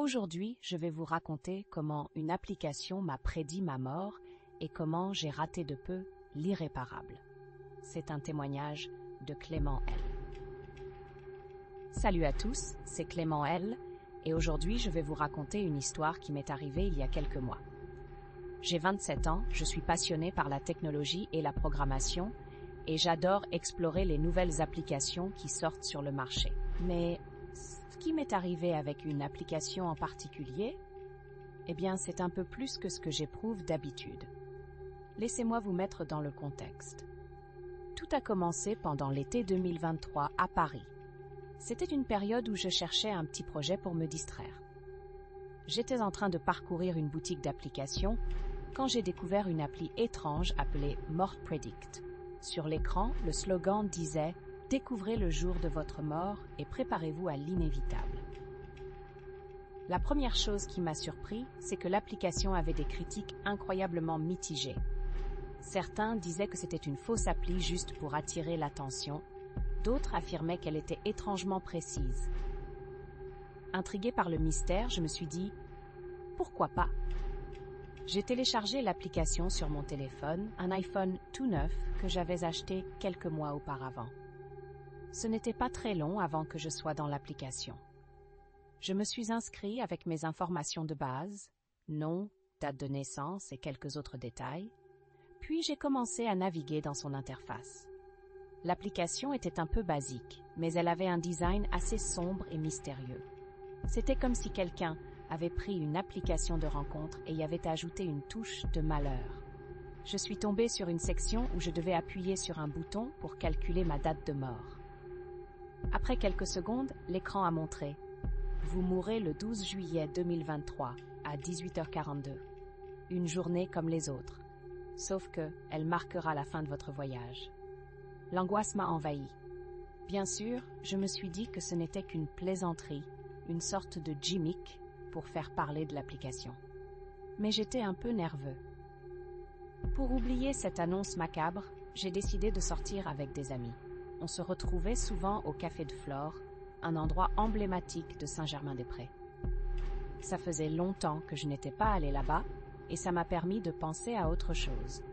Aujourd'hui, je vais vous raconter comment une application m'a prédit ma mort et comment j'ai raté de peu l'irréparable. C'est un témoignage de Clément L. Salut à tous, c'est Clément L. et aujourd'hui je vais vous raconter une histoire qui m'est arrivée il y a quelques mois. J'ai 27 ans, je suis passionné par la technologie et la programmation et j'adore explorer les nouvelles applications qui sortent sur le marché. Mais ce qui m'est arrivé avec une application en particulier, eh bien c'est un peu plus que ce que j'éprouve d'habitude. Laissez-moi vous mettre dans le contexte. Tout a commencé pendant l'été 2023 à Paris. C'était une période où je cherchais un petit projet pour me distraire. J'étais en train de parcourir une boutique d'applications quand j'ai découvert une appli étrange appelée Mort Predict. Sur l'écran, le slogan disait « Découvrez le jour de votre mort et préparez-vous à l'inévitable ». La première chose qui m'a surpris, c'est que l'application avait des critiques incroyablement mitigées. Certains disaient que c'était une fausse appli juste pour attirer l'attention, d'autres affirmaient qu'elle était étrangement précise. Intrigué par le mystère, je me suis dit « Pourquoi pas ?» J'ai téléchargé l'application sur mon téléphone, un iPhone tout neuf que j'avais acheté quelques mois auparavant. Ce n'était pas très long avant que je sois dans l'application. Je me suis inscrit avec mes informations de base, nom, date de naissance et quelques autres détails, puis j'ai commencé à naviguer dans son interface. L'application était un peu basique, mais elle avait un design assez sombre et mystérieux. C'était comme si quelqu'un avait pris une application de rencontre et y avait ajouté une touche de malheur. Je suis tombé sur une section où je devais appuyer sur un bouton pour calculer ma date de mort. Après quelques secondes, l'écran a montré « Vous mourrez le 12 juillet 2023 à 18h42. Une journée comme les autres. Sauf que elle marquera la fin de votre voyage. » L'angoisse m'a envahi. Bien sûr, je me suis dit que ce n'était qu'une plaisanterie, une sorte de gimmick pour faire parler de l'application. Mais j'étais un peu nerveux. Pour oublier cette annonce macabre, j'ai décidé de sortir avec des amis. On se retrouvait souvent au Café de Flore, un endroit emblématique de Saint-Germain-des-Prés. Ça faisait longtemps que je n'étais pas allée là-bas et ça m'a permis de penser à autre chose.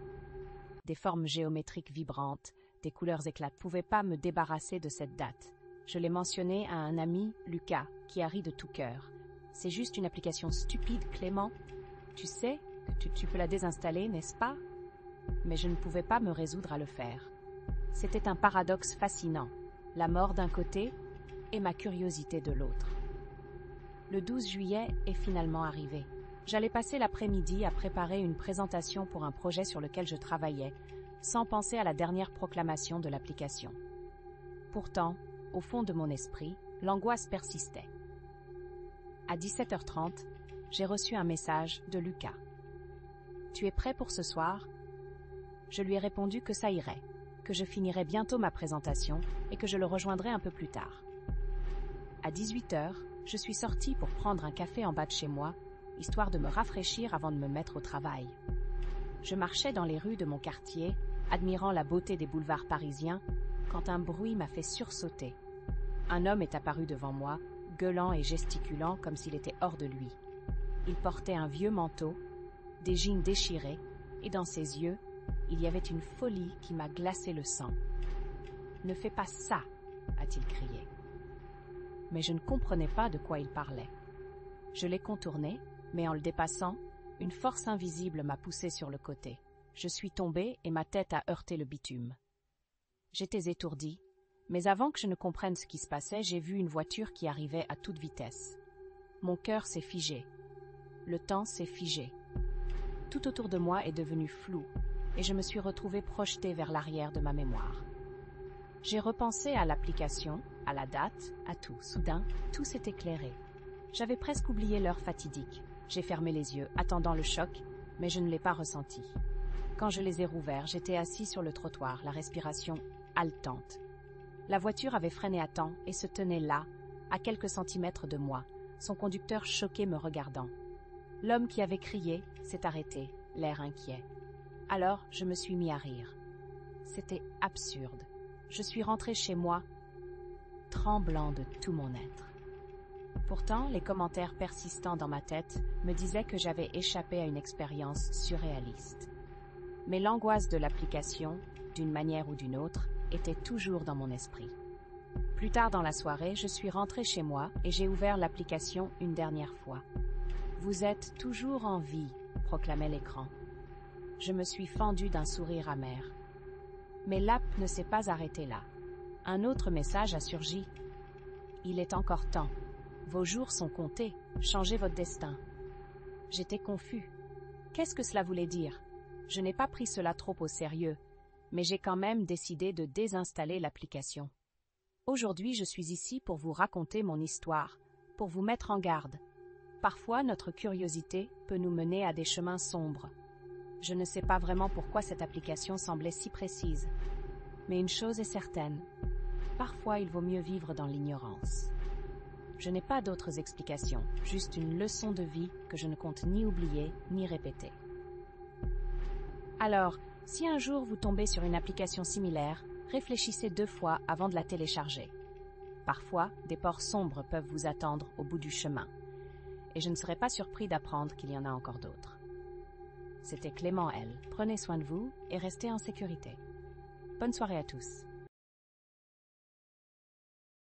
Des formes géométriques vibrantes, des couleurs éclatantes. Je ne pouvais pas me débarrasser de cette date. Je l'ai mentionné à un ami, Lucas, qui a ri de tout cœur. C'est juste une application stupide, Clément. Tu sais que tu peux la désinstaller, n'est-ce pas? Mais je ne pouvais pas me résoudre à le faire. C'était un paradoxe fascinant, la mort d'un côté et ma curiosité de l'autre. Le 12 juillet est finalement arrivé. J'allais passer l'après-midi à préparer une présentation pour un projet sur lequel je travaillais, sans penser à la dernière proclamation de l'application. Pourtant, au fond de mon esprit, l'angoisse persistait. À 17h30, j'ai reçu un message de Lucas. « Tu es prêt pour ce soir ?» Je lui ai répondu que ça irait, que je finirais bientôt ma présentation et que je le rejoindrais un peu plus tard. À 18h, je suis sortie pour prendre un café en bas de chez moi, histoire de me rafraîchir avant de me mettre au travail. Je marchais dans les rues de mon quartier, admirant la beauté des boulevards parisiens, quand un bruit m'a fait sursauter. Un homme est apparu devant moi, gueulant et gesticulant comme s'il était hors de lui. Il portait un vieux manteau, des jeans déchirés, et dans ses yeux, il y avait une folie qui m'a glacé le sang. « Ne fais pas ça !» a-t-il crié. Mais je ne comprenais pas de quoi il parlait. Je l'ai contourné, mais en le dépassant, une force invisible m'a poussé sur le côté. Je suis tombé et ma tête a heurté le bitume. J'étais étourdi, mais avant que je ne comprenne ce qui se passait, j'ai vu une voiture qui arrivait à toute vitesse. Mon cœur s'est figé. Le temps s'est figé. Tout autour de moi est devenu flou, et je me suis retrouvé projeté vers l'arrière de ma mémoire. J'ai repensé à l'application, à la date, à tout. Soudain, tout s'est éclairé. J'avais presque oublié l'heure fatidique. J'ai fermé les yeux, attendant le choc, mais je ne l'ai pas ressenti. Quand je les ai rouverts, j'étais assis sur le trottoir, la respiration haletante. La voiture avait freiné à temps et se tenait là, à quelques centimètres de moi, son conducteur choqué me regardant. L'homme qui avait crié s'est arrêté, l'air inquiet. Alors, je me suis mis à rire. C'était absurde. Je suis rentré chez moi, tremblant de tout mon être. Pourtant, les commentaires persistants dans ma tête me disaient que j'avais échappé à une expérience surréaliste. Mais l'angoisse de l'application, d'une manière ou d'une autre, était toujours dans mon esprit. Plus tard dans la soirée, je suis rentrée chez moi et j'ai ouvert l'application une dernière fois. « Vous êtes toujours en vie », proclamait l'écran. Je me suis fendue d'un sourire amer. Mais l'app ne s'est pas arrêtée là. Un autre message a surgi. « Il est encore temps. Vos jours sont comptés. Changez votre destin. » J'étais confus. Qu'est-ce que cela voulait dire? Je n'ai pas pris cela trop au sérieux, mais j'ai quand même décidé de désinstaller l'application. Aujourd'hui, je suis ici pour vous raconter mon histoire, pour vous mettre en garde. Parfois, notre curiosité peut nous mener à des chemins sombres. Je ne sais pas vraiment pourquoi cette application semblait si précise. Mais une chose est certaine, parfois il vaut mieux vivre dans l'ignorance. Je n'ai pas d'autres explications, juste une leçon de vie que je ne compte ni oublier ni répéter. Alors, si un jour vous tombez sur une application similaire, réfléchissez 2 fois avant de la télécharger. Parfois, des ports sombres peuvent vous attendre au bout du chemin. Et je ne serais pas surpris d'apprendre qu'il y en a encore d'autres. C'était Clément L. Prenez soin de vous et restez en sécurité. Bonne soirée à tous.